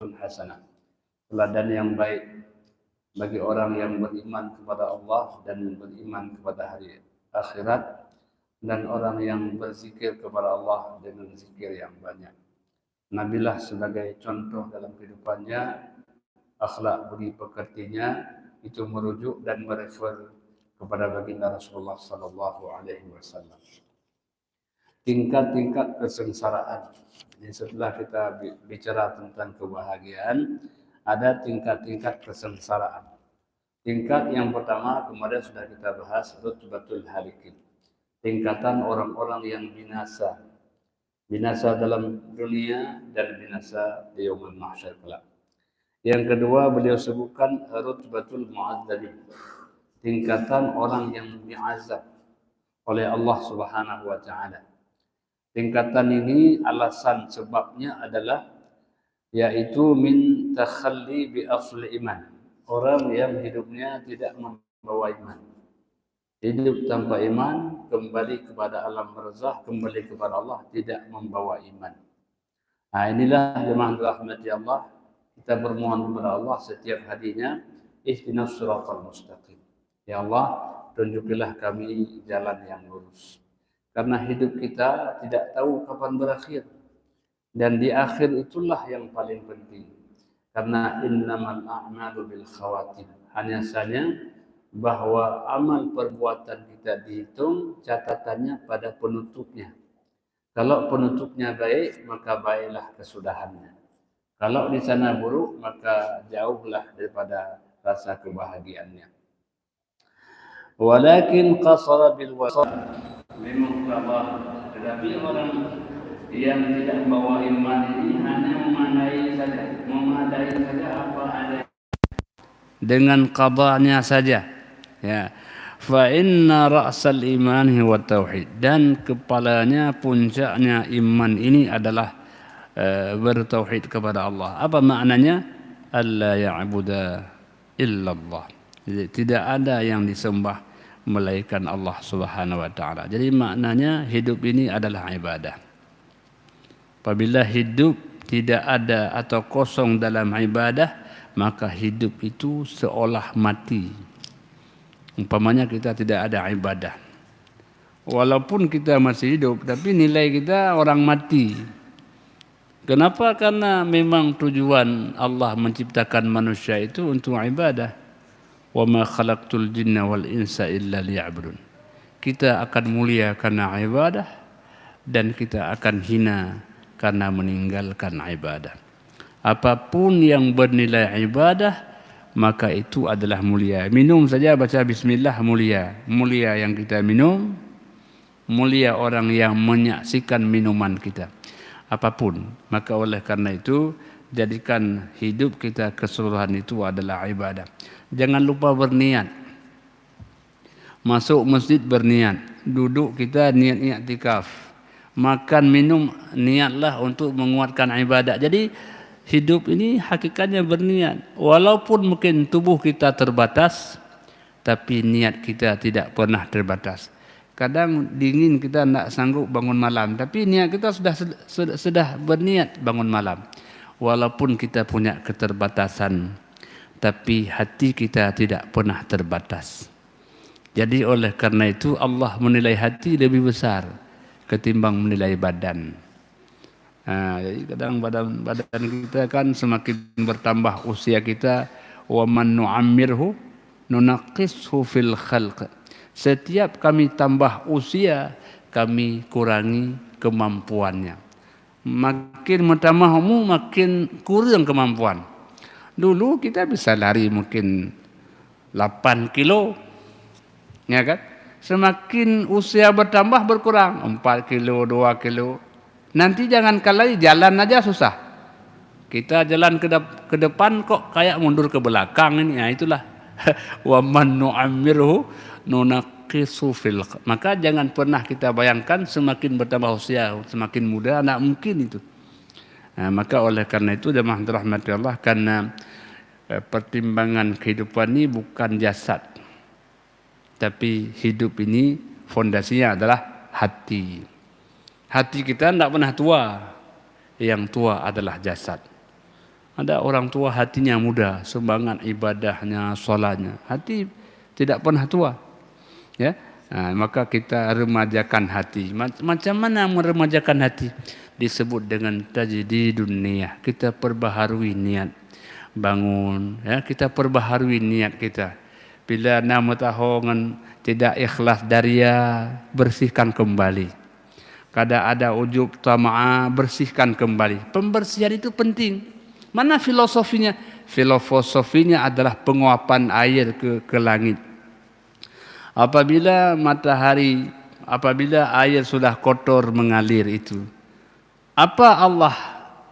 hasanah. Teladan yang baik bagi orang yang beriman kepada Allah dan beriman kepada hari akhirat, dan orang yang berzikir kepada Allah dengan zikir yang banyak. Nabilah sebagai contoh dalam kehidupannya, akhlak budi pekertinya itu merujuk dan merefer kepada baginda Rasulullah sallallahu alaihi wasallam. Tingkat-tingkat kesengsaraan. Jadi setelah kita bicara tentang kebahagiaan, ada tingkat-tingkat kesengsaraan. Tingkat yang pertama kemarin sudah kita bahas, rutbatul halikin. Tingkatan orang-orang yang binasa. Binasa dalam dunia dan binasa di yaumul mahsyar kelak. Yang kedua beliau sebutkan rutbatul mu'adzabin. Tingkatan orang yang diazab oleh Allah Subhanahu wa taala. Tingkatan ini alasan sebabnya adalah yaitu min takhalli bi asli iman. Orang yang hidupnya tidak membawa iman. Hidup tanpa iman, kembali kepada alam barzakh, kembali kepada Allah, tidak membawa iman. Nah, inilah jemaah rahmati Allah, kita bermohon kepada Allah setiap harinya, ihdinas siratal mustaqim. Ya Allah, tunjukilah kami jalan yang lurus. Karena hidup kita tidak tahu kapan berakhir. Dan di akhir itulah yang paling penting. Karena innamal a'malu bil khawatim. Hanya saja bahwa amal perbuatan kita dihitung catatannya pada penutupnya. Kalau penutupnya baik, maka baiklah kesudahannya. Kalau di sana buruk, maka jauhlah daripada rasa kebahagiaannya. Walakin qasara bil wasal. Memang bahwa tetapi orang yang tidak membawa iman ini hanya memadai saja apa ada dengan qadanya saja. Ya, fa inna ra'sal iman huwa tauhid, dan kepalanya puncaknya iman ini adalah bertauhid kepada Allah. Apa maknanya? Alla ya'budu illallah. Jadi tidak ada yang disembah melainkan Allah Subhanahu wa taala. Jadi maknanya hidup ini adalah ibadah. Apabila hidup tidak ada atau kosong dalam ibadah, maka hidup itu seolah mati. Umpamanya kita tidak ada ibadah. Walaupun kita masih hidup, tapi nilai kita orang mati. Kenapa? Karena memang tujuan Allah menciptakan manusia itu untuk ibadah. Wa ma khalaqtul jinna wal insa illa liya'budun. Kita akan mulia karena ibadah dan kita akan hina karena meninggalkan ibadah. Apapun yang bernilai ibadah, maka itu adalah mulia. Minum saja baca bismillah mulia. Mulia yang kita minum, mulia orang yang menyaksikan minuman kita. Apapun, maka oleh karena itu jadikan hidup kita keseluruhan itu adalah ibadah. Jangan lupa berniat. Masuk masjid berniat, duduk kita niat i'tikaf. Makan minum niatlah untuk menguatkan ibadah. Jadi hidup ini hakikatnya berniat. Walaupun mungkin tubuh kita terbatas, tapi niat kita tidak pernah terbatas. Kadang dingin kita tidak sanggup bangun malam, tapi niat kita sudah berniat bangun malam. Walaupun kita punya keterbatasan, tapi hati kita tidak pernah terbatas. Jadi oleh karena itu Allah menilai hati lebih besar ketimbang menilai badan. Jadi kadang badan kita kan semakin bertambah usia kita, wa man nu'ammirhu nunaqqishu fil khalq. Setiap kami tambah usia, kami kurangi kemampuannya. Makin bertambah umur, makin kurang kemampuan. Dulu kita bisa lari mungkin 8 kilo, ya kan? Semakin usia bertambah berkurang, 4 kilo, 2 kilo. Nanti jangan lagi jalan aja susah. Kita jalan ke depan kok kayak mundur ke belakang ini. Ya itulah. Wa man nu'ammirhu nunaqqisu fil. Maka jangan pernah kita bayangkan semakin bertambah usia, semakin muda, tidak mungkin itu. Nah, maka oleh karena itu jemaah rahmati Allah, karena pertimbangan kehidupan ini bukan jasad, tapi hidup ini fondasinya adalah hati. Hati kita tidak pernah tua, yang tua adalah jasad. Ada orang tua hatinya muda, semangat ibadahnya, solatnya, hati tidak pernah tua. Ya, maka kita remajakan hati. Macam mana meremajakan hati? Disebut dengan tajdidun niyah. Kita perbaharui niat. Bangun, ya, kita perbaharui niat kita. Bila nama tahungan tidak ikhlas daria, bersihkan kembali. Kada ada ujub tama'ah, bersihkan kembali. Pembersihan itu penting. Mana filosofinya? Filosofinya adalah penguapan air ke langit. Apabila air sudah kotor mengalir itu, apa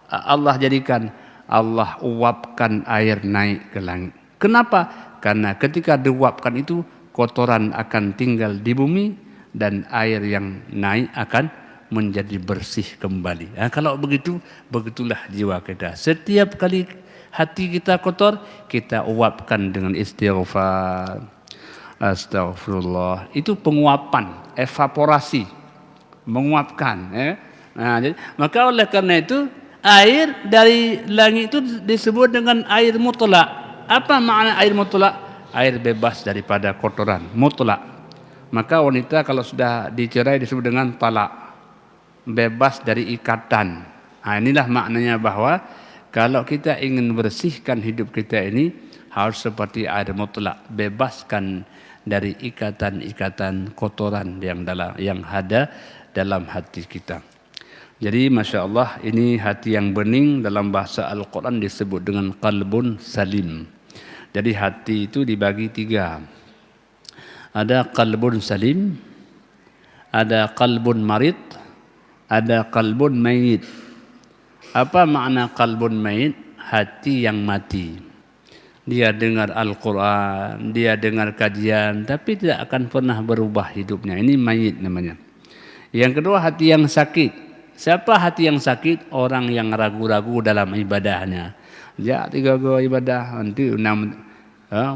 Allah jadikan? Allah uapkan air naik ke langit. Kenapa? Karena ketika diuapkan itu, kotoran akan tinggal di bumi dan air yang naik akan menjadi bersih kembali. Kalau begitu, begitulah jiwa kita. Setiap kali hati kita kotor, kita uapkan dengan istighfar. Astagfirullah. Itu penguapan, evaporasi, menguapkan. Maka oleh karena itu, air dari langit itu disebut dengan air mutlak. Apa makna air mutlak? Air bebas daripada kotoran, mutlak. Maka wanita kalau sudah dicerai disebut dengan talak, bebas dari ikatan. Inilah maknanya bahwa kalau kita ingin bersihkan hidup kita ini harus seperti air mutlak, bebaskan dari ikatan-ikatan kotoran yang ada dalam hati kita. Jadi Masya Allah, ini hati yang bening dalam bahasa Al-Quran disebut dengan qalbun salim. Jadi hati itu dibagi 3. Ada qalbun salim, ada qalbun marid, ada qalbun mayit. Apa makna qalbun mayit? Hati yang mati. Dia dengar Al-Quran, dia dengar kajian, tapi tidak akan pernah berubah hidupnya. Ini mayit namanya. Yang kedua, hati yang sakit. Siapa hati yang sakit? Orang yang ragu-ragu dalam ibadahnya. Ya, 3 ibadah nanti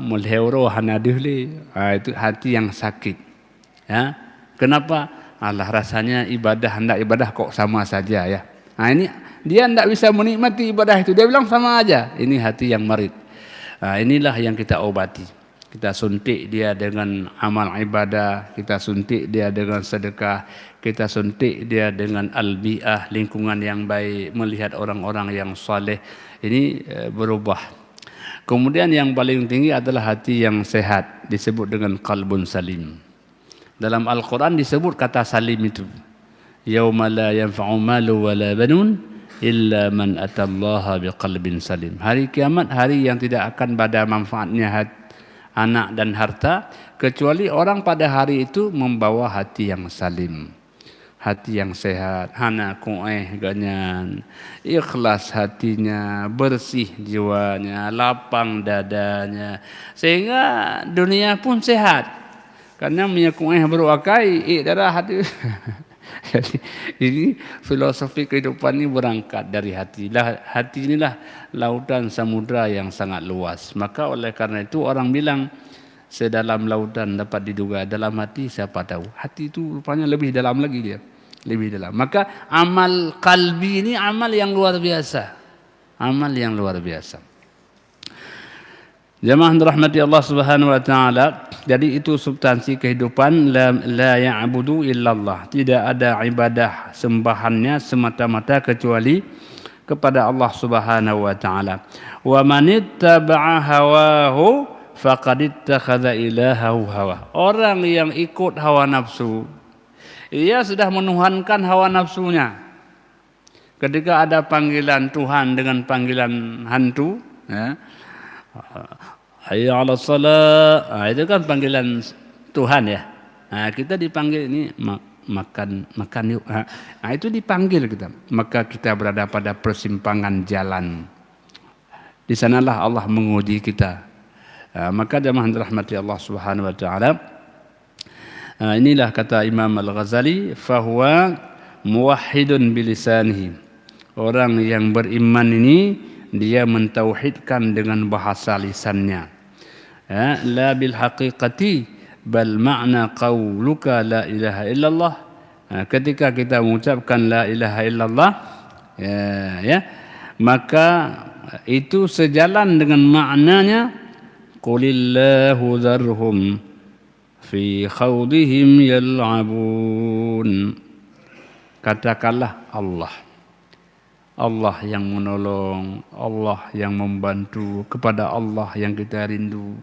mulheuro hanadihli. Itu hati yang sakit. Ya. Kenapa? Allah, rasanya hendak ibadah kok sama saja ya. Ini dia hendak bisa menikmati ibadah itu. Dia bilang sama aja. Ini hati yang marid. Inilah yang kita obati. Kita suntik dia dengan amal ibadah, kita suntik dia dengan sedekah, kita suntik dia dengan al-bi'ah, lingkungan yang baik, melihat orang-orang yang saleh. Ini berubah. Kemudian yang paling tinggi adalah hati yang sehat, disebut dengan qalbun salim. Dalam Al-Quran disebut kata salim itu. Yauma la yanfa'u malu wa la banun illa man atallaha biqalbin salim. Hari kiamat, hari yang tidak akan pada manfaatnya anak dan harta, kecuali orang pada hari itu membawa hati yang salim, hati yang sehat, hana ku'eh ganyan, ikhlas hatinya, bersih jiwanya, lapang dadanya, sehingga dunia pun sehat. Karena menyeku'eh beruakai, darah hati. Jadi ini filosofi kehidupan ini berangkat dari hati. Hati inilah lautan samudra yang sangat luas. Maka oleh karena itu orang bilang sedalam lautan dapat diduga, dalam hati siapa tahu. Hati itu rupanya lebih dalam lagi dia. Lebih dalam. Maka amal kalbi ini amal yang luar biasa. Amal yang luar biasa. Jamaah dirahmati Allah Subhanahu wa taala. Jadi itu substansi kehidupan, la ya'budu illallah. Tidak ada ibadah sembahannya semata-mata kecuali kepada Allah Subhanahu wa taala. Wa man ittaba'a hawahu faqad ittakhadha ilahahu hawa. Orang yang ikut hawa nafsu, ia sudah menuhankan hawa nafsunya. Ketika ada panggilan Tuhan dengan panggilan hantu, ya, hayya 'alas shalah, itu kan panggilan Tuhan ya. Kita dipanggil ini makan yuk. Itu dipanggil kita. Maka kita berada pada persimpangan jalan. Di sanalah Allah menguji kita. Maka jemaah dirahmati Allah Subhanahu wa taala. Inilah kata Imam Al-Ghazali, fahuwa muwahhidun bilisanihi. Orang yang beriman ini dia mentauhidkan dengan bahasa lisannya. La bil haqiqati bal makna qauluka la ilaha illallah. Ketika kita mengucapkan la ilaha illallah, maka itu sejalan dengan maknanya qulillahu dzarhum fi khawdihim yal'abun. Katakanlah Allah yang menolong, Allah yang membantu, kepada Allah yang kita rindu.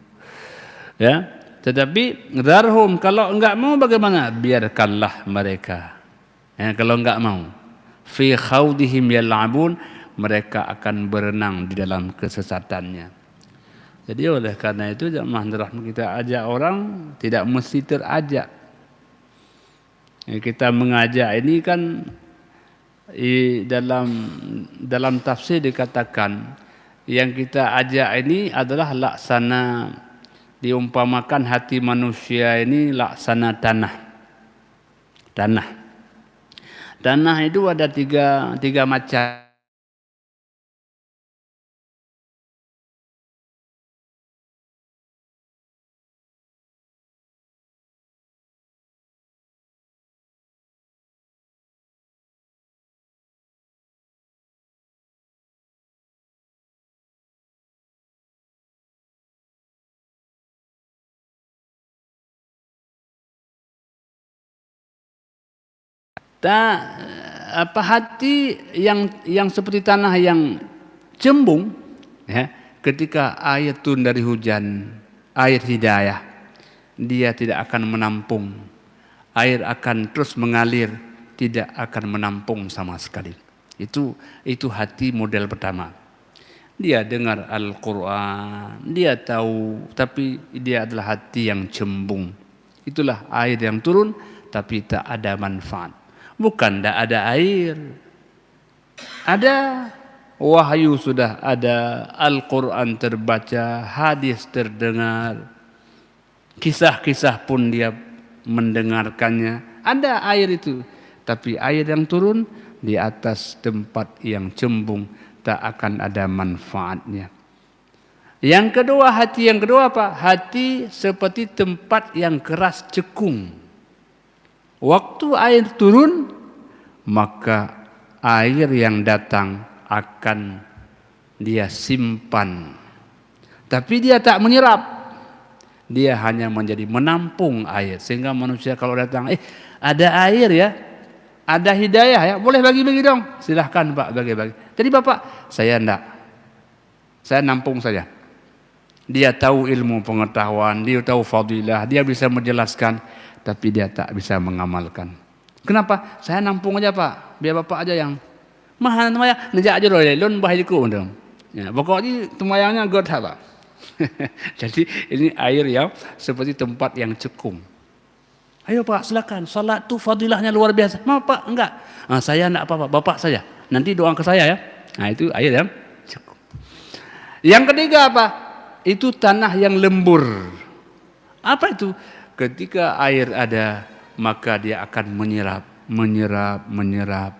Ya, tetapi dzarhum, kalau enggak mau bagaimana? Biarkanlah mereka. Ya, kalau enggak mau, fi khawdihim yal'abun, mereka akan berenang di dalam kesesatannya. Jadi oleh karena itu jamaah kita ajak orang tidak mesti terajak. Ya, kita mengajak ini kan dalam tafsir dikatakan yang kita ajak ini adalah laksana, diumpamakan hati manusia ini laksana tanah itu ada tiga macam. Hati yang seperti tanah yang cembung, ya, ketika air turun dari hujan, air hidayah, dia tidak akan menampung, air akan terus mengalir, tidak akan menampung sama sekali. Itu hati model pertama. Dia dengar Al-Quran, dia tahu, tapi dia adalah hati yang cembung. Itulah air yang turun tapi tak ada manfaat. Bukan tidak ada air, ada wahyu sudah ada, Al-Quran terbaca, hadis terdengar, kisah-kisah pun dia mendengarkannya, ada air itu. Tapi air yang turun di atas tempat yang cembung, tak akan ada manfaatnya. Yang kedua, hati yang kedua apa? Hati seperti tempat yang keras cekung. Waktu air turun, maka air yang datang akan dia simpan. Tapi dia tak menyerap. Dia hanya menjadi menampung air. Sehingga manusia kalau datang, ada air ya, ada hidayah ya, boleh bagi-bagi dong. Silahkan Pak, bagi-bagi. Jadi Bapak, saya enggak. Saya nampung saja. Dia tahu ilmu pengetahuan, dia tahu fadilah, dia bisa menjelaskan, tapi dia tak bisa mengamalkan. Kenapa? Saya nampung aja Pak, biar Bapak aja yang mahal temaya, nejak aja roh, lon bahiku dong. Ya, pokoknya temayangnya God Pak. Jadi ini air yang seperti tempat yang cekung. Ayo Pak, silakan. Salat tu fadilahnya luar biasa. Mau Pak? Enggak. Saya enggak apa-apa, Bapak saja. Nanti doang ke saya ya. Nah, itu air yang cekung. Yang ketiga apa? Itu tanah yang lembur. Apa itu? Ketika air ada, maka dia akan menyerap.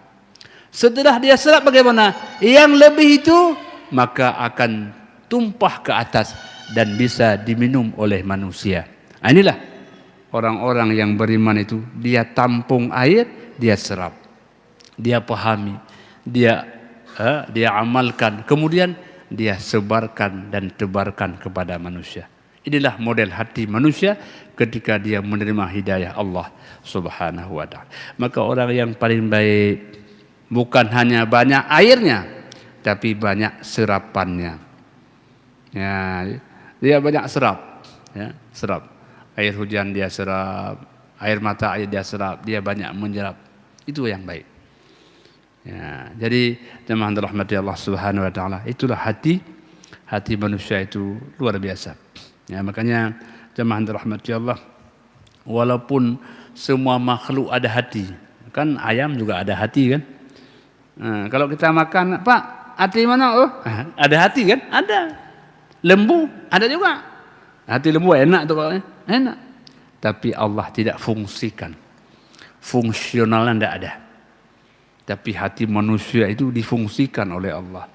Setelah dia serap bagaimana? Yang lebih itu maka akan tumpah ke atas dan bisa diminum oleh manusia. Inilah orang-orang yang beriman itu, dia tampung air, dia serap, dia pahami, dia amalkan, kemudian dia sebarkan dan tebarkan kepada manusia. Inilah model hati manusia ketika dia menerima hidayah Allah Subhanahu wa ta'ala. Maka orang yang paling baik bukan hanya banyak airnya, tapi banyak serapannya. Ya, dia banyak serap, ya, serap. Air hujan dia serap, air mata air dia serap, dia banyak menyerap. Itu yang baik. Ya, jadi jemaah rahmati Allah Subhanahu wa ta'ala, itulah hati manusia itu luar biasa. Ya, makanya jemaah rahmati Allah, walaupun semua makhluk ada hati, kan ayam juga ada hati kan. Nah, kalau kita makan, Pak, hati mana? Oh, ada hati kan? Ada. Lembu ada juga. Hati lembu enak tuh pokoknya, enak. Tapi Allah tidak fungsikan. Fungsionalnya tidak ada. Tapi hati manusia itu difungsikan oleh Allah.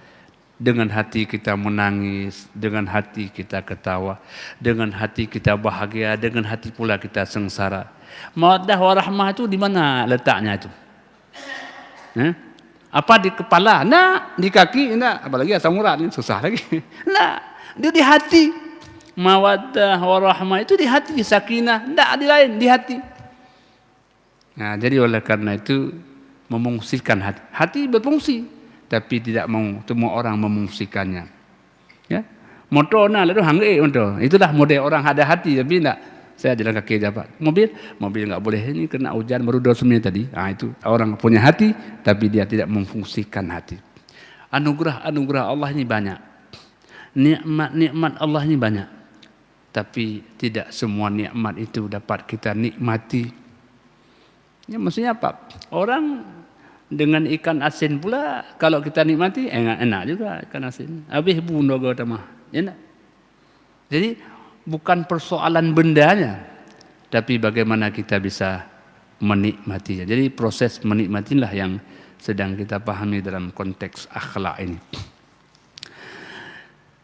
Dengan hati kita menangis, dengan hati kita ketawa, dengan hati kita bahagia, dengan hati pula kita sengsara. Mawaddah warahmah itu di mana letaknya itu? Apa di kepala? Nah, di kaki? Nah, apalagi asam urat ini susah lagi. Nah, dia di hati. Mawaddah warahmah itu di hati, sakinah, tidak di lain, di hati. Nah, jadi oleh karena itu memungsikan hati. Hati berfungsi, tapi tidak mau semua orang memungsikannya. Ya, motor nah lalu hangge motor. Itulah model orang ada hati, tapi tidak. Saya jalan kaki dapat mobil nggak boleh ini kena hujan baru dosennya tadi. Nah, itu orang punya hati, tapi dia tidak memfungsikan hati. Anugerah Allah ini banyak, nikmat Allah ini banyak. Tapi tidak semua nikmat itu dapat kita nikmati. Ya maksudnya apa? Orang dengan ikan asin pula kalau kita nikmati enak juga ikan asin. Habis bunuh gua mah. Enak. Jadi bukan persoalan bendanya, tapi bagaimana kita bisa menikmatinya. Jadi proses menikmatilah yang sedang kita pahami dalam konteks akhlak ini.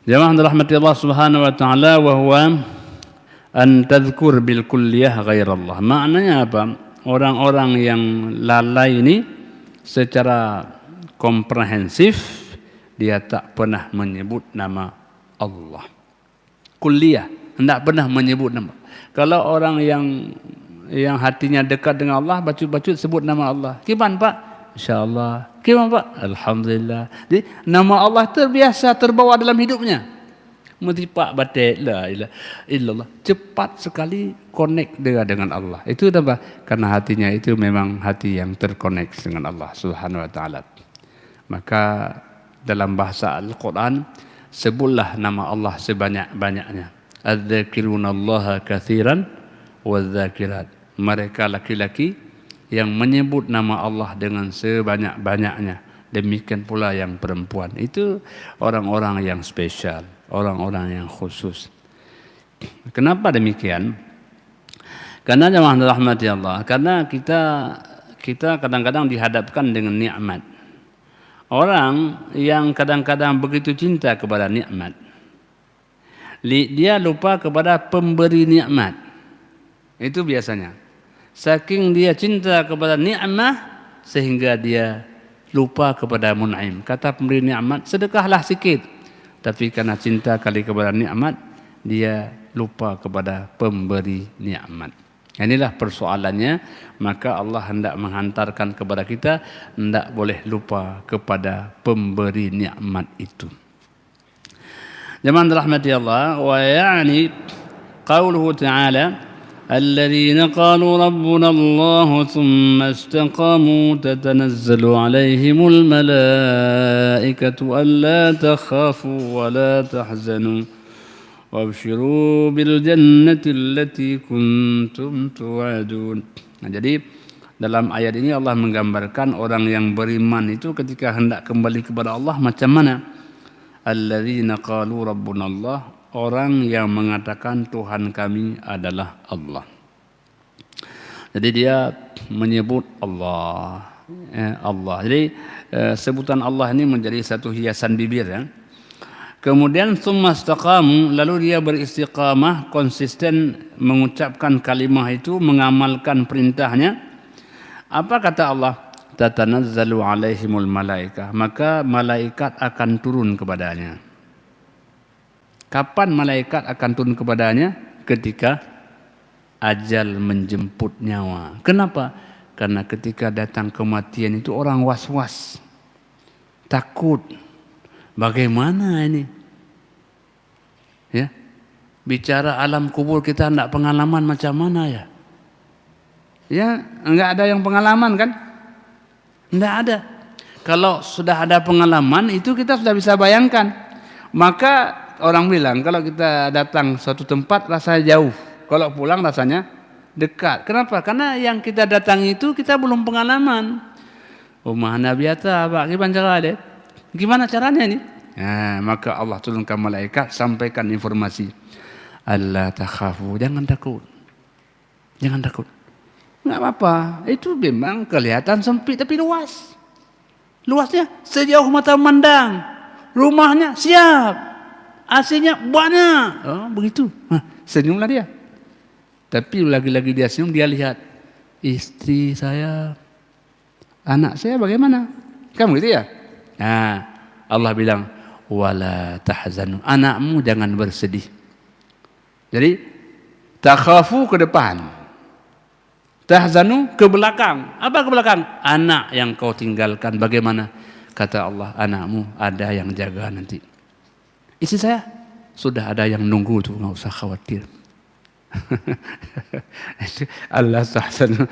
Jamaah rahmati Allah Subhanahu wa taala wa huwa an tadhkur bil kulliyah ghairallah. Maknanya apa? Orang-orang yang lalai ini secara komprehensif dia tak pernah menyebut nama Allah. Kulliyah, tidak pernah menyebut nama. Kalau orang yang hatinya dekat dengan Allah, bacut-bacut sebut nama Allah. Gimana Pak? InsyaAllah. Gimana Pak? Alhamdulillah. Jadi nama Allah terbiasa terbawa dalam hidupnya. Mesti Pak batik la ilaha illallah. Cepat sekali connect dengan Allah. Itu apa? Karena hatinya itu memang hati yang terkonek dengan Allah Subhanahu wa taala. Maka dalam bahasa Al-Quran sebutlah nama Allah sebanyak-banyaknya. Adz-dzakirunallaha katsiran wadz-dzakirat. Mereka laki-laki yang menyebut nama Allah dengan sebanyak-banyaknya. Demikian pula yang perempuan. Itu orang-orang yang spesial, orang-orang yang khusus. Kenapa demikian? Karena jemaah rahmati Allah, karena kita kadang-kadang dihadapkan dengan nikmat. Orang yang kadang-kadang begitu cinta kepada nikmat, dia lupa kepada pemberi nikmat. Itu biasanya. Saking dia cinta kepada nikmat sehingga dia lupa kepada mun'im. Kata pemberi nikmat, sedekahlah sikit. Tapi karena cinta kali kepada nikmat, dia lupa kepada pemberi nikmat. Inilah persoalannya, maka Allah hendak menghantarkan kepada kita, hendak boleh lupa kepada pemberi nikmat itu. Jemaah rahmati Allah, wa ya'ni qauluhu ta'ala الذين قالوا ربنا الله ثم استقاموا تتنزل عليهم الملائكة ألا تخافوا ولا تحزنوا وابشروا بالجنة التي كنتم توعدون. Nah, jadi dalam ayat ini Allah menggambarkan orang yang beriman itu ketika hendak kembali kepada Allah macam mana. Alladzina qalu rabbuna Allah, orang yang mengatakan Tuhan kami adalah Allah. Jadi dia menyebut Allah. Allah. Jadi sebutan Allah ini menjadi satu hiasan bibir. Ya. Kemudian summa istaqamu, lalu dia beristiqamah, konsisten mengucapkan kalimah itu, mengamalkan perintahnya. Apa kata Allah? Tatanazzalu alaihimul malaikah, maka malaikat akan turun kepadanya. Kapan malaikat akan turun kepadanya? Ketika ajal menjemput nyawa. Kenapa? Karena ketika datang kematian itu orang was-was, takut. Bagaimana ini? Ya, bicara alam kubur kita tidak pengalaman macam mana ya? Ya, enggak ada yang pengalaman kan? Enggak ada. Kalau sudah ada pengalaman itu kita sudah bisa bayangkan. Maka orang bilang kalau kita datang suatu tempat rasanya jauh, kalau pulang rasanya dekat. Kenapa? Karena yang kita datangi itu kita belum pengalaman. Rumah Nabi Atta, Pak, gimana caranya ini? Nah, maka Allah turunkan malaikat sampaikan informasi. Allah takhafu, jangan takut. Jangan takut. Enggak apa-apa. Itu memang kelihatan sempit tapi luas. Luasnya sejauh mata memandang. Rumahnya siap. AC-nya banyak. Oh, begitu. Senyumlah dia. Tapi lagi-lagi dia senyum, dia lihat istri saya, anak saya bagaimana? Kan begitu ya? Nah, Allah bilang wala tahzanu, anakmu jangan bersedih. Jadi takhafu ke depan, tahzanu ke belakang. Apa ke belakang? Anak yang kau tinggalkan bagaimana? Kata Allah, anakmu ada yang jaga nanti. Istri saya sudah ada yang nunggu tuh, nggak usah khawatir. Allah tahzanu.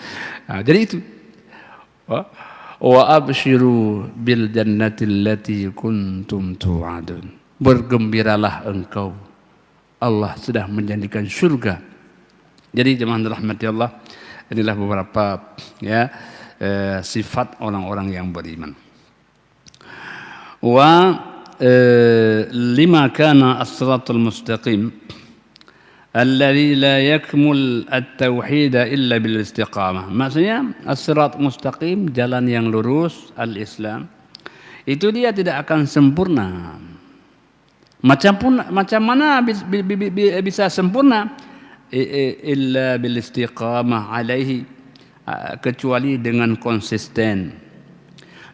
Nah, jadi itu. Wa abshiru bil jannati allati kuntum tu'adun. Bergembiralah engkau, Allah sudah menjanjikan surga. Jadi jemaah rahmati Allah, inilah beberapa ya sifat orang-orang yang beriman. Wa lima kana as-siratal mustaqim alladzi la yakmul at-tauhid illa bil istiqamah. Maksudnya as-sirat mustaqim, jalan yang lurus, al-Islam, itu dia tidak akan sempurna. Macam mana bisa sempurna? Illa bil istiqamah alaihi, kecuali dengan konsisten.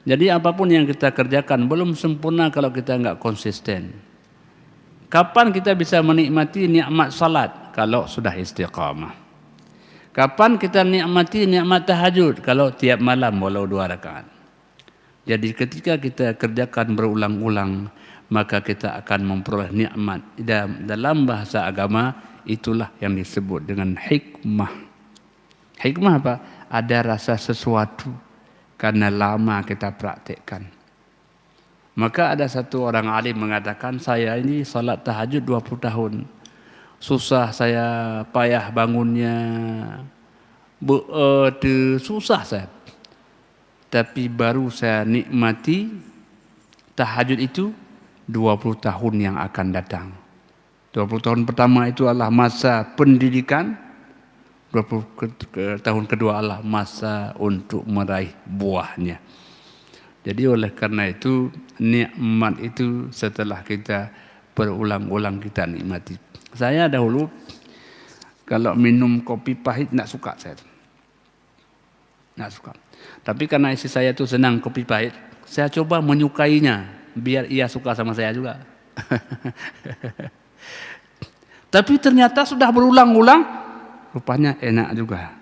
Jadi apapun yang kita kerjakan belum sempurna kalau kita enggak konsisten. Kapan kita bisa menikmati nikmat salat? Kalau sudah istiqamah. Kapan kita nikmati nikmat tahajud? Kalau tiap malam walau 2 rakaat. Jadi ketika kita kerjakan berulang-ulang, maka kita akan memperoleh nikmat. Dalam bahasa agama itulah yang disebut dengan hikmah. Hikmah apa? Ada rasa sesuatu karena lama kita praktekkan. Maka ada satu orang alim mengatakan, saya ini salat tahajud 20 tahun. Susah saya, payah bangunnya, susah saya. Tapi baru saya nikmati tahajud itu 20 tahun yang akan datang. 20 tahun pertama itu adalah masa pendidikan, 20 tahun kedua adalah masa untuk meraih buahnya. Jadi oleh karena itu nikmat itu setelah kita berulang-ulang kita nikmati. Saya dahulu kalau minum kopi pahit tidak suka saya. Tidak suka. Tapi karena istri saya itu senang kopi pahit, saya coba menyukainya biar ia suka sama saya juga. Tapi ternyata sudah berulang-ulang, rupanya enak juga.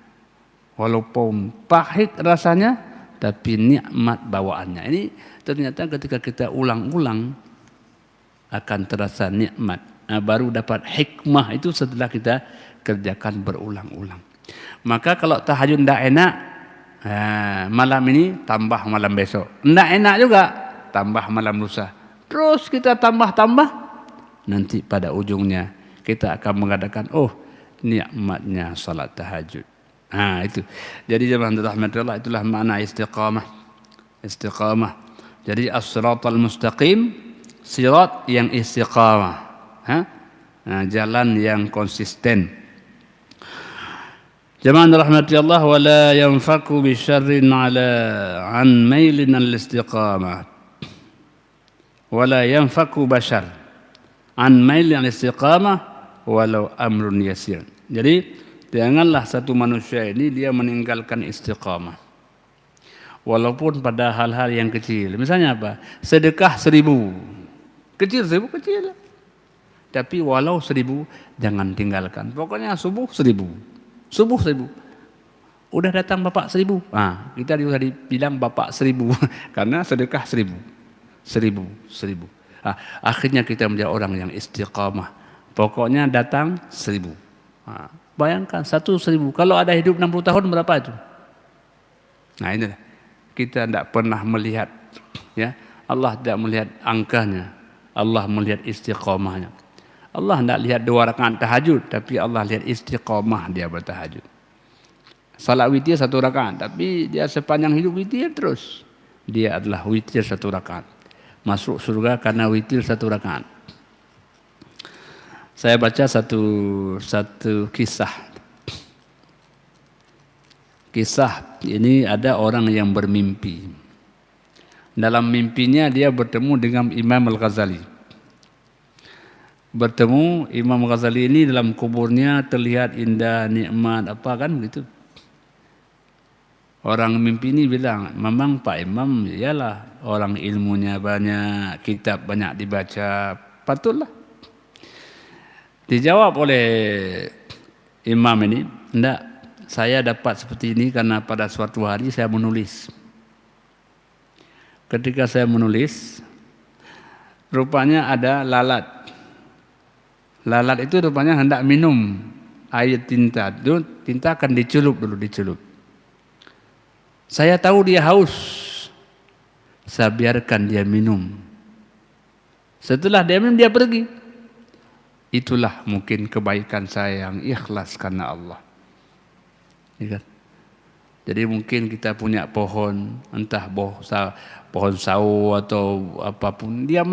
Walaupun pahit rasanya, tapi nikmat bawaannya. Ini ternyata ketika kita ulang-ulang akan terasa nikmat. Nah, baru dapat hikmah itu setelah kita kerjakan berulang-ulang. Maka kalau tahajud tidak enak, malam ini tambah malam besok. Tidak enak juga, tambah malam lusa. Terus kita tambah-tambah, nanti pada ujungnya kita akan mengatakan, oh nikmatnya salat tahajud. Itu. Jadi jemaah rahmatullah, itulah makna istiqamah. Istiqamah. Jadi as-siratal mustaqim, sirat yang istiqamah. Jalan yang konsisten. Jemaah rahmatullah, wala yanfaku bi syarrin an mailin al-istiqamah. Wala yanfaku bashar an mailin al-istiqamah walau amrun yasir. Jadi janganlah satu manusia ini dia meninggalkan istiqamah. Walaupun pada hal-hal yang kecil. Misalnya apa? Sedekah 1000. Kecil 1000, kecil. Tapi walau 1000 jangan tinggalkan. Pokoknya subuh 1000. Subuh 1000. Udah datang bapak 1000. Kita juga dibilang bapak 1000 karena sedekah 1000. 1000. Akhirnya kita menjadi orang yang istiqamah. Pokoknya datang 1000. Bayangkan 1000. Kalau ada hidup 60 tahun berapa itu? Nah inilah. Kita tidak pernah melihat. Ya, Allah tidak melihat angkanya. Allah melihat istiqamahnya. Allah tidak lihat 2 rakaat tahajud. Tapi Allah lihat istiqamah dia bertahajud. Salat witir 1 rakaat. Tapi dia sepanjang hidup witir terus. Dia adalah witir 1 rakaat. Masuk surga karena witir 1 rakaat. Saya baca satu kisah. Kisah ini ada orang yang bermimpi. Dalam mimpinya dia bertemu dengan Imam Al-Ghazali. Bertemu Imam Ghazali ini dalam kuburnya terlihat indah, nikmat, apa kan begitu. Orang mimpi ini bilang, memang Pak Imam iyalah orang ilmunya banyak, kitab banyak dibaca, patutlah. Dijawab oleh imam ini, enggak, saya dapat seperti ini karena pada suatu hari saya menulis. Ketika saya menulis, rupanya ada lalat. Lalat itu rupanya hendak minum air tinta. Tinta akan dicelup dulu, dicelup. Saya tahu dia haus. Saya biarkan dia minum. Setelah dia minum, dia pergi. Itulah mungkin kebaikan saya yang ikhlas karena Allah. Ya kan? Jadi mungkin kita punya pohon, entah pohon sawo atau apapun, dia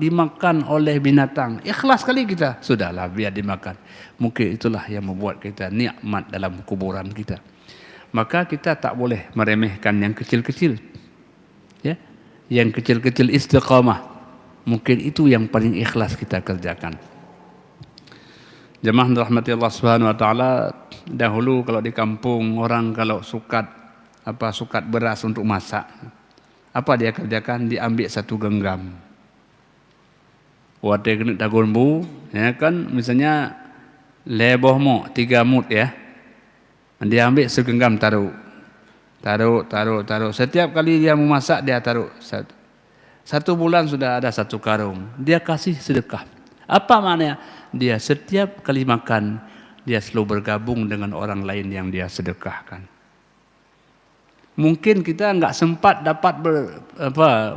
dimakan oleh binatang. Ikhlas sekali kita, sudahlah biar dimakan. Mungkin itulah yang membuat kita nikmat dalam kuburan kita. Maka kita tak boleh meremehkan yang kecil-kecil. Ya, yang kecil-kecil istiqamah. Mungkin itu yang paling ikhlas kita kerjakan. Jemaah rahmati Allah Subhanahu wa taala, dahulu kalau di kampung orang kalau sukat beras untuk masak, apa dia kerjakan? Diambil satu genggam. Wate kena tagun bu, ya kan, misalnya leboh mo 3 mut ya. Dia ambil segenggam taruh. Setiap kali dia memasak dia taruh. 1 bulan sudah ada 1 karung. Dia kasih sedekah. Apa maknanya? Dia setiap kali makan, dia selalu bergabung dengan orang lain yang dia sedekahkan. Mungkin kita enggak sempat dapat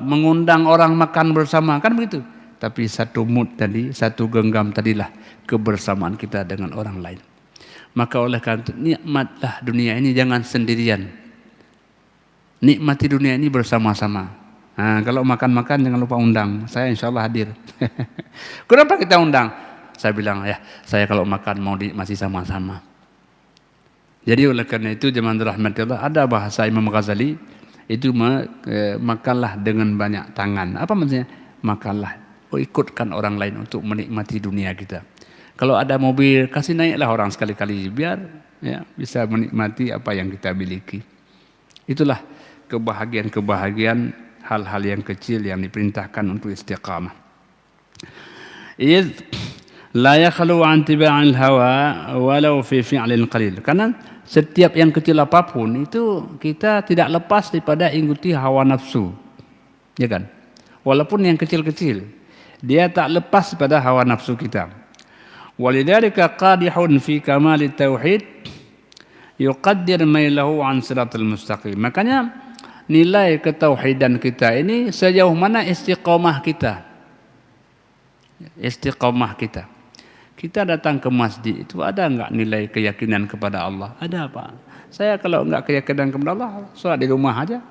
mengundang orang makan bersama, kan begitu. Tapi 1 mut tadi, 1 genggam tadilah kebersamaan kita dengan orang lain. Maka oleh karena itu, nikmatlah dunia ini jangan sendirian. Nikmati dunia ini bersama-sama. Nah, kalau makan-makan jangan lupa undang. Saya insya Allah hadir. Kenapa kita undang? Saya bilang, ya saya kalau makan mau masih sama-sama. Jadi oleh karena itu jemaah rahmati Allah, ada bahasa Imam Ghazali, itu makanlah dengan banyak tangan. Apa maksudnya? Makanlah, ikutkan orang lain untuk menikmati dunia kita. Kalau ada mobil, kasih naiklah orang sekali-kali biar ya bisa menikmati apa yang kita miliki. Itulah kebahagiaan hal-hal yang kecil yang diperintahkan untuk istiqamah. Idz la yakhlu an tiba'il hawa walau fi fi'lin qalil. Karena setiap yang kecil apapun itu kita tidak lepas daripada ikuti hawa nafsu. Ya kan? Walaupun yang kecil-kecil, dia tak lepas daripada hawa nafsu kita. Walidzalika qadihun fi kamal tauhid yuqaddir mailahu an siratal mustaqim. Makanya nilai ketauhidan kita ini sejauh mana istiqamah kita. Istiqamah kita. Kita datang ke masjid itu ada enggak nilai keyakinan kepada Allah? Ada apa? Saya kalau enggak keyakinan kepada Allah, salat di rumah aja.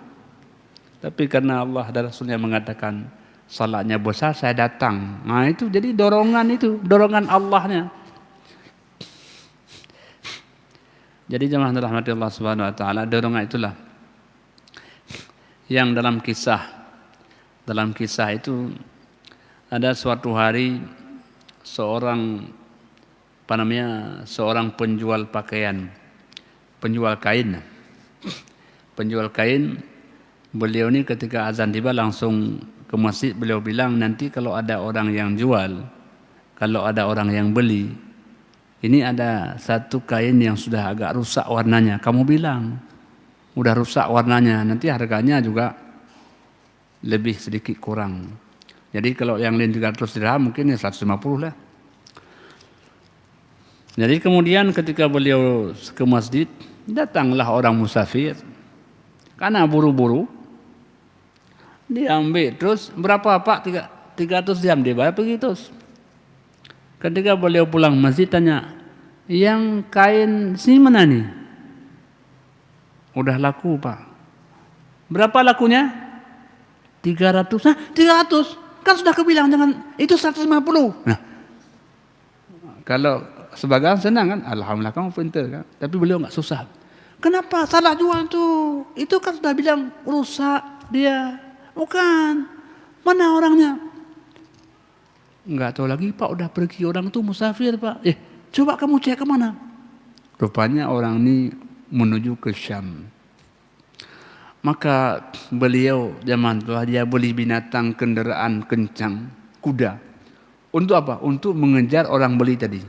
Tapi karena Allah dan Rasulnya mengatakan salatnya besar, saya datang. Nah itu jadi dorongan Allahnya. Jadi jemaah rahmati Allah Subhanahu wa taala, dorongan itulah yang dalam kisah itu ada suatu hari seorang penjual pakaian, penjual kain. Beliau ini ketika azan tiba langsung ke masjid, beliau bilang, nanti kalau ada orang yang jual, kalau ada orang yang beli, ini ada satu kain yang sudah agak rusak warnanya, kamu bilang udah rusak warnanya, nanti harganya juga lebih sedikit kurang. Jadi kalau yang lain 300 dirham mungkin ya 150 lah. Jadi kemudian ketika beliau ke masjid, datanglah orang musafir, karena buru-buru, diambil terus, berapa Pak? 300 dirham, dia bayar pergi terus. Ketika beliau pulang masjid tanya, yang kain sini mana nih? Udah laku Pak. Berapa lakunya? 300. Nah 300, kan sudah kebilang jangan, itu 150. Nah, kalau sebagian senang kan, alhamdulillah kamu pintar kan. Tapi beliau enggak susah. Kenapa salah jual tuh? Itu kan sudah bilang rusak dia. Bukan. Mana orangnya? Enggak tahu lagi Pak, udah pergi orang itu musafir Pak. Coba kamu cek ke mana? Rupanya orang ini menuju ke Syam. Maka beliau zaman itu dia beli binatang kendaraan kencang, kuda. Untuk apa? Untuk mengejar orang beli tadi.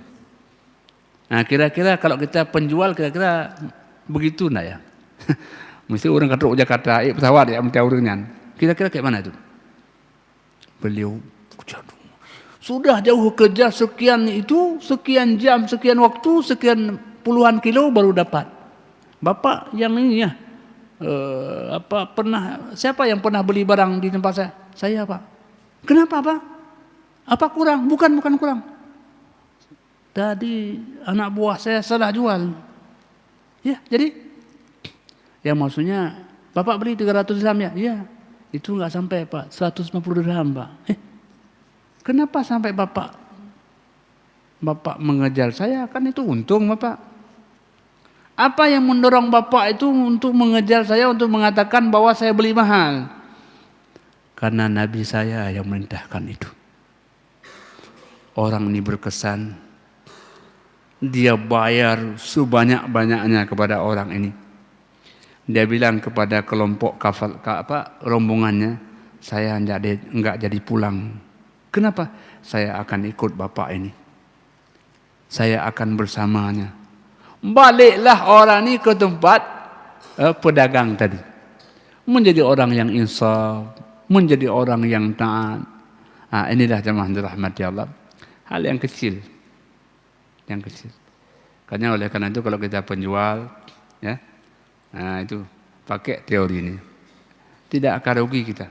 Nah, kira-kira kalau kita penjual kira-kira begitu nah ya. Mesti orang kata Jakarta, pesawat ya mesti orangnya. Kira-kira kayak mana itu? Beliau sudah jauh kerja sekian itu, sekian jam, sekian waktu, sekian puluhan kilo baru dapat. Bapak yang ini ya, siapa yang pernah beli barang di tempat saya? Saya, Pak. Kenapa, Pak? Apa kurang? Bukan kurang. Tadi anak buah saya salah jual. Ya, jadi ya maksudnya Bapak beli 300 dirham ya? Iya. Itu enggak sampai, Pak. 150 dirham, Pak. Kenapa sampai Bapak mengejar saya? Kan itu untung, Bapak. Apa yang mendorong Bapak itu untuk mengejar saya, untuk mengatakan bahwa saya beli mahal? Karena Nabi saya yang merintahkan itu. Orang ini berkesan, dia bayar sebanyak-banyaknya kepada orang ini. Dia bilang kepada kelompok rombongannya, saya enggak jadi pulang. Kenapa? Saya akan ikut Bapak ini. Saya akan bersamanya. Baliklah orang ini ke tempat pedagang tadi. Menjadi orang yang insaf, menjadi orang yang taat. Inilah jemaah dirahmati Allah. Hal yang kecil. Yang kecil. Karena oleh karena itu kalau kita penjual, ya, itu pakai teori ini. Tidak akan rugi kita.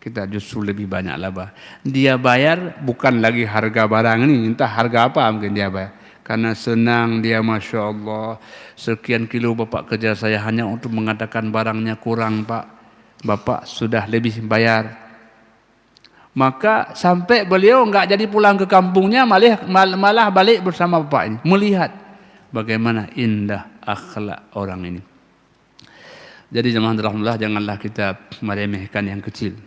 Kita justru lebih banyak laba. Dia bayar bukan lagi harga barang ini, entah harga apa mungkin dia bayar. Karena senang dia, Masya Allah, sekian kilo Bapak kerja saya hanya untuk mengatakan barangnya kurang, Pak. Bapak sudah lebih bayar. Maka sampai beliau enggak jadi pulang ke kampungnya, malah balik bersama Bapak ini. Melihat bagaimana indah akhlak orang ini. Jadi jemaah rahmatullah, janganlah kita meremehkan yang kecil.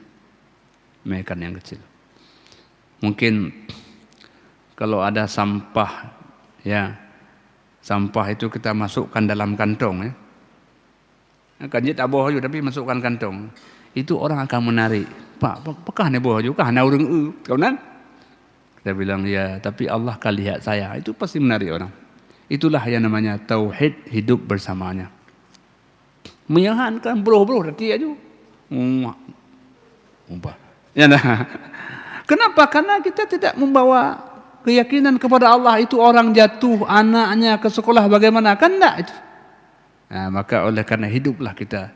Meremehkan yang kecil. Mungkin kalau ada sampah, ya, sampah itu kita masukkan dalam kantong, ya. Kanjit tak boh juga tapi masukkan kantong. Itu orang akan menarik. Pak, apakah ni boh juga? Hana urang kau nan? Kita bilang ya, tapi Allah akan lihat saya. Itu pasti menarik orang. Itulah yang namanya tauhid, hidup bersamanya. Menyahankan bro tadi aja. Ya nah. Kenapa? Karena kita tidak membawa keyakinan kepada Allah. Itu orang jatuh anaknya ke sekolah bagaimana? Kan enggak itu. Nah, maka oleh karena hiduplah kita,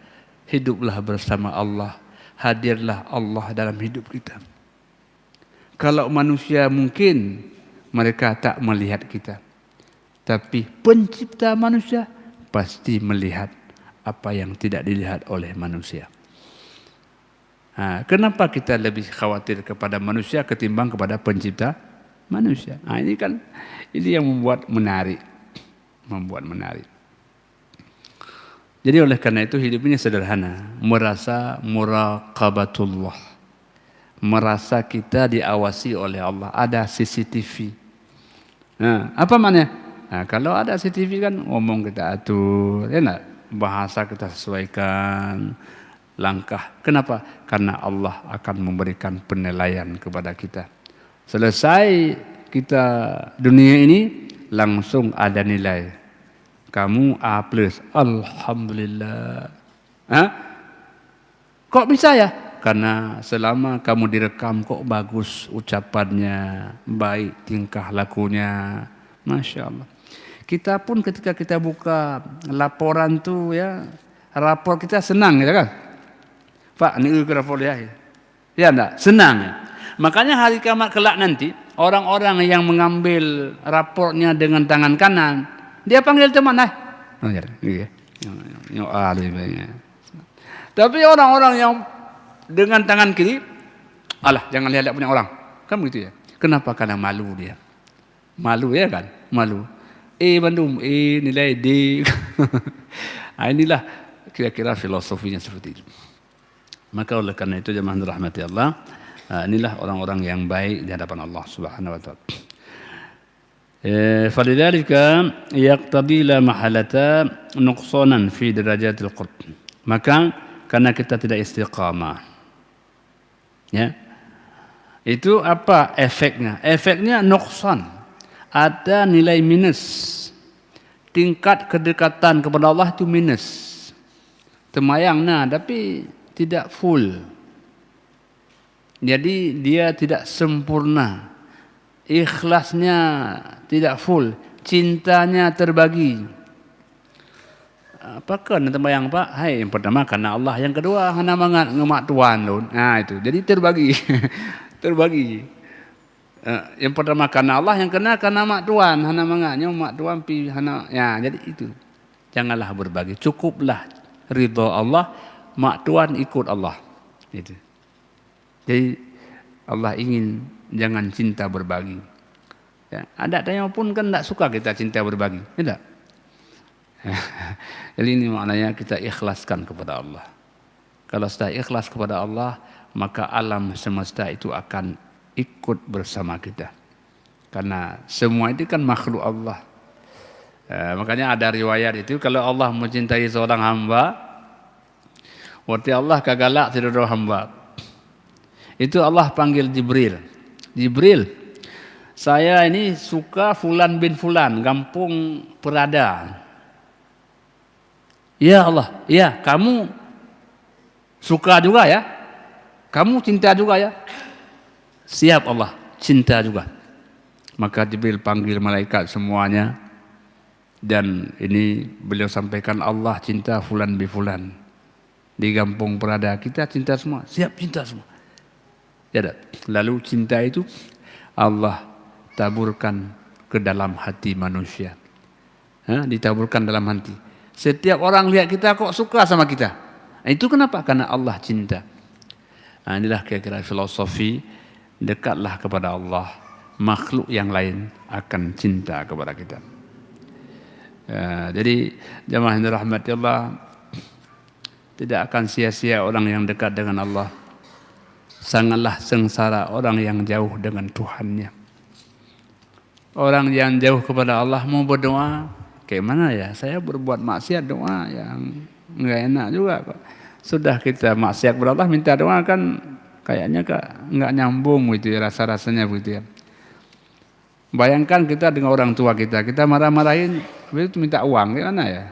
hiduplah bersama Allah, hadirlah Allah dalam hidup kita. Kalau manusia mungkin mereka tak melihat kita, tapi pencipta manusia pasti melihat apa yang tidak dilihat oleh manusia. Kenapa kita lebih khawatir kepada manusia ketimbang kepada pencipta manusia? Ini kan ini yang membuat menarik. Jadi oleh karena itu hidup ini sederhana, merasa muraqabatullah, merasa kita diawasi oleh Allah, ada CCTV. Apa maknanya? Kalau ada CCTV kan ngomong kita atur, ya enggak? Bahasa kita sesuaikan, langkah. Kenapa? Karena Allah akan memberikan penilaian kepada kita. Selesai kita dunia ini, langsung ada nilai. Kamu A+, alhamdulillah. Kok bisa ya? Karena selama kamu direkam kok bagus ucapannya, baik tingkah lakunya, Masya Allah. Kita pun ketika kita buka laporan tuh ya, rapor kita senang ya kan? Pak, ini ke rapor ya? Ya enggak? Senang ya? Makanya hari kiamat kelak nanti, orang-orang yang mengambil rapornya dengan tangan kanan, dia panggil teman, tapi orang-orang yang dengan tangan kiri, alah jangan lihat punya orang, kan begitu ya. Kenapa? Karena malu dia, malu ya kan, malu. Bandung, nilai D. Inilah kira-kira filosofinya seperti itu. Maka oleh karena itu jemaah rahmati Allah, inilah orang-orang yang baik di hadapan Allah Subhanahu wa taala. فلذلك يقتضي لا محالة نقصانا في درجات القرب. Maka Karena kita tidak istiqamah. Ya. Itu apa efeknya? Efeknya nuqsan. Ada nilai minus. Tingkat kedekatan kepada Allah itu minus. Temayang tapi tidak full. Jadi dia tidak sempurna. Ikhlasnya tidak full. Cintanya terbagi. Apakah nanti bayang Pak? Hai, yang pertama karena Allah, yang kedua hana mangat ngemak tuan lun. Nah itu, jadi terbagi, terbagi. Yang pertama karena Allah, yang kedua karena mak tuan, hana mangatnya mak tuan pi hana. Ya, jadi itu. Janganlah berbagi, cukuplah ridha Allah, mak tuan ikut Allah. Itu. Jadi Allah ingin jangan cinta berbagi. Ya, ada yang pun kan tidak suka kita cinta berbagi, tidak. Jadi ini maknanya kita ikhlaskan kepada Allah. Kalau sudah ikhlas kepada Allah, maka alam semesta itu akan ikut bersama kita. Karena semua itu kan makhluk Allah. Makanya ada riwayat itu, kalau Allah mencintai seorang hamba, berarti Allah kagalak tidak hamba. Itu Allah panggil Jibril. Jibril, saya ini suka Fulan bin Fulan, kampung Perada. Ya Allah, ya kamu suka juga ya? Kamu cinta juga ya? Siap Allah, cinta juga. Maka Jibril panggil malaikat semuanya. Dan ini beliau sampaikan Allah cinta Fulan bin Fulan. Di kampung Perada kita cinta semua, siap cinta semua. Ya, lalu cinta itu Allah taburkan ke dalam hati manusia. Ditaburkan dalam hati. Setiap orang lihat kita kok suka sama kita. Itu kenapa? Karena Allah cinta. Inilah kira-kira filosofi, dekatlah kepada Allah, makhluk yang lain akan cinta kepada kita. Jadi jamaah yang dirahmati Allah, tidak akan sia-sia orang yang dekat dengan Allah. Sangatlah sengsara orang yang jauh dengan Tuhannya. Orang yang jauh kepada Allah mau berdoa, kayak mana ya? Saya berbuat maksiat, doa yang enggak enak juga kok. Sudah kita maksiat kepada Allah, minta doa kan kayaknya enggak nyambung gitu ya, rasa-rasanya begitu ya. Bayangkan kita dengan orang tua kita marah-marahin, itu minta uang, gimana ya?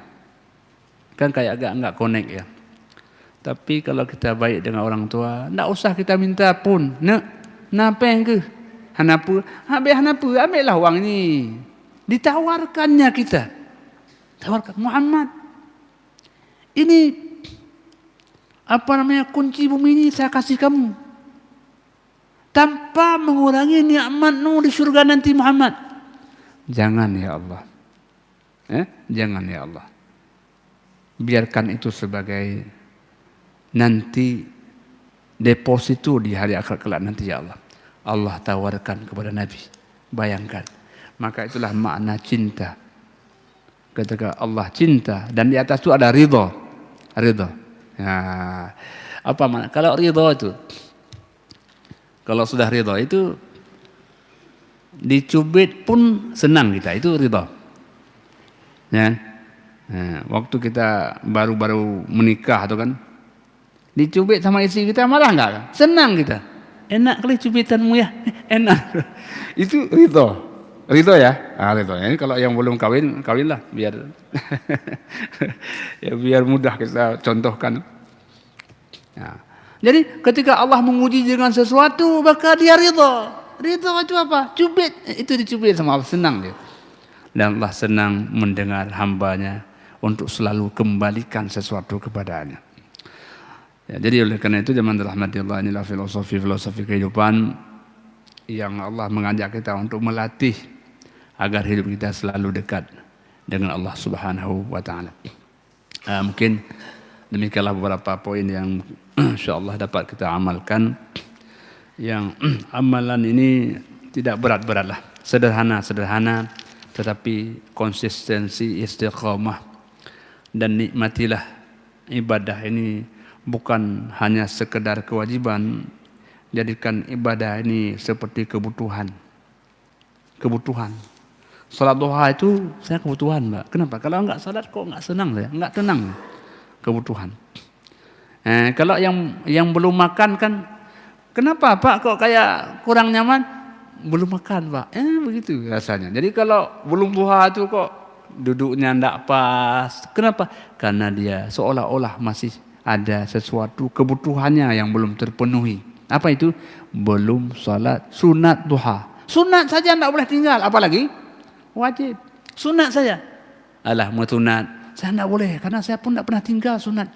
Kan kayak agak enggak connect ya. Tapi kalau kita baik dengan orang tua, enggak usah kita minta pun. Napa yang ke? Hanapa? Ambillah uang ini. Ditawarkannya kita. Tawarkan Muhammad. Ini kunci bumi ini saya kasih kamu. Tanpa mengurangi nikmatmu di surga nanti Muhammad. Jangan ya Allah. Jangan ya Allah. Biarkan itu sebagai nanti deposito di hari akhirat kelak nanti ya Allah. Allah tawarkan kepada Nabi. Bayangkan. Maka itulah makna cinta. Ketika Allah cinta dan di atas itu ada ridha. Ridha. Ya. Apa makna? Kalau ridha itu, kalau sudah ridha itu dicubit pun senang kita, itu ridha. Ya. Nah, waktu kita baru-baru menikah atau kan dicubit sama istri kita malah enggak, senang kita. Enak kali cubitanmu ya, enak. Itu ridho, ridho ya. Ridho. Ini kalau yang belum kawinlah biar ya biar mudah kita contohkan. Ya. Jadi ketika Allah menguji dengan sesuatu, maka dia ridho. Ridho itu apa? Cubit, itu dicubit sama Allah, senang dia. Dan Allah senang mendengar hambanya untuk selalu kembalikan sesuatu kepadanya. Ya, jadi oleh karena itu zaman rahmati Allah, inilah filosofi kehidupan yang Allah mengajak kita untuk melatih agar hidup kita selalu dekat dengan Allah Subhanahu wa taala. Mungkin demikianlah beberapa poin yang insyaallah dapat kita amalkan. Yang amalan ini tidak berat-beratlah, sederhana tetapi konsistensi, istiqamah, dan nikmatilah ibadah ini. Bukan hanya sekedar kewajiban, jadikan ibadah ini seperti kebutuhan. Salat duha itu saya kebutuhan, Mbak. Kenapa? Kalau enggak salat kok enggak senang saya, enggak tenang. Kebutuhan. Kalau yang belum makan kan, kenapa Pak kok kayak kurang nyaman? Belum makan Pak. Begitu rasanya. Jadi kalau belum duha itu kok duduknya ndak pas. Kenapa? Karena dia seolah-olah masih ada sesuatu kebutuhannya yang belum terpenuhi. Apa itu? Belum salat sunat duha. Sunat saja ndak boleh tinggal, apalagi wajib. Sunat saja. Alah mau sunat, saya ndak boleh karena saya pun ndak pernah tinggal sunat.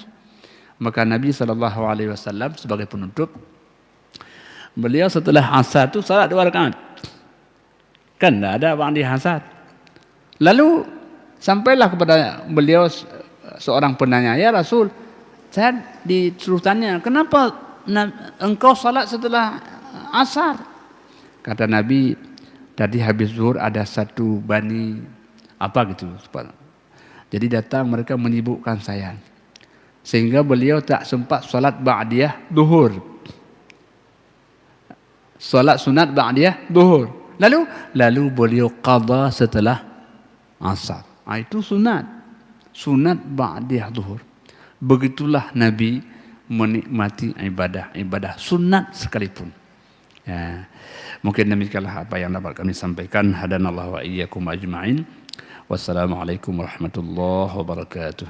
Maka Nabi SAW sebagai penutup, beliau setelah asar itu salat 2 rakaat. Kan tidak ada ba'di asar. Lalu sampailah kepada beliau seorang penanya, ya Rasul, saya disuruh tanya, kenapa engkau salat setelah asar? Kata Nabi, tadi habis zuhur ada satu bani apa gitu. Jadi datang mereka menyibukkan saya. Sehingga beliau tak sempat salat ba'diyah duhur. Salat sunat ba'diyah duhur. Lalu beliau qadha setelah asar. Itu sunat. Sunat ba'diyah duhur. Begitulah Nabi menikmati ibadah sunat sekalipun. Ya. Mungkin demikianlah apa yang dapat kami sampaikan. Hadanallahu wa iyyakum ajma'in. Wassalamualaikum warahmatullahi wabarakatuh.